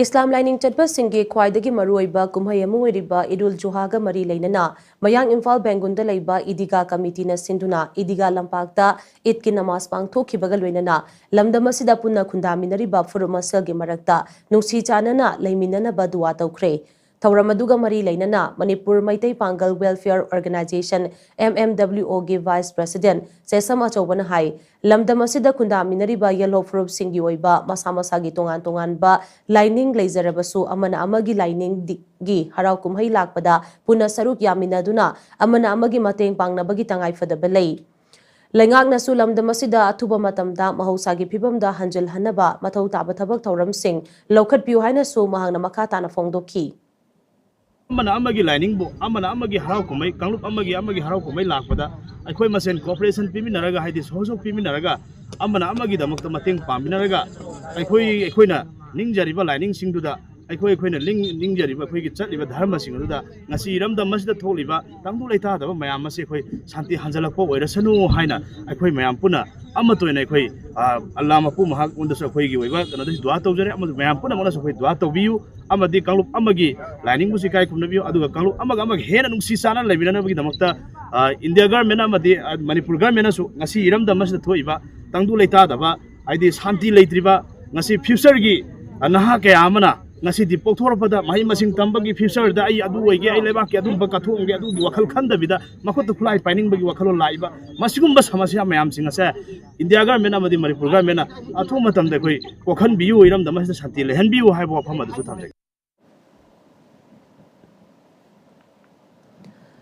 Islam lining chatba singe khwaidagi maruiba kumhai amu oiriba Idul Juha ga mari leinana Mayang Imphal Bengunda leiba Idiga committee na sinduna Idiga lampakta Eid ki namaz pangthokibaga loinana lamdam asida punna khundaminariba furumasal gi marakta nungsi chanana leiminana ba duwa tawkhre Tauramaduga mari leinana Manipur Maitai Pangal Welfare Organization MMWO gi Vice President Sesam Achobana hai lamdam asida khundaminariba yellow fruit singi oiba masa gi tongan ba lining leizarabasu amana amagi lining gi harau kumhai lakpada puna saruk yaminaduna amana amagi mateng pangnabagi tangai fadaba lei Lengak na sulam damasida atuba matamda mahusagi pibamda hanjal hanaba mathau taba thabak thauram sing lokhat piu haina su mahangna makata na fongdoki amana amagi lining bu amana amagi harau kumai kanglup amagi harau kumai lakpada akhoi masen cooperation piminaraga haidi sohosok piminaraga amana amagi damakta mateng paminaraga akhoi na ningjariba lining singduda akhoi na ningjariba akhoi gi chatliba dharma singduda ngasi ramdam masida tholiba tangdu leita daba mayam mase akhoi santi hanjalakpo oirasanu haina akhoi mayam puna amatoina akhoi Allah mapu mahak undasu akhoi gi oiba kanadasi dua tawjare mayam puna mona akhoi dua tawbiu amadi kanglup amagi lining musi kai kumnabiu aduga kanglup amag hena nungsi sana lebina bagi damakta India government amadi Manipur government asu ngasi iramdam masida thoiba tangdu leita daba aidi santi leitriba ngasi future gi naha kaya amana ngasi di pokthorpada mahi masing tambagi future da ai adu oige ai leba ki adu bakathong ge adu wakhal khanda bida makot khulai paining bagi wakhalo laiba masigum ba samasya mayam singa sa India government amadi Manipur government athu matam da koi kokhan biu iram da masida santi lehan biu hai bo phama du thamjai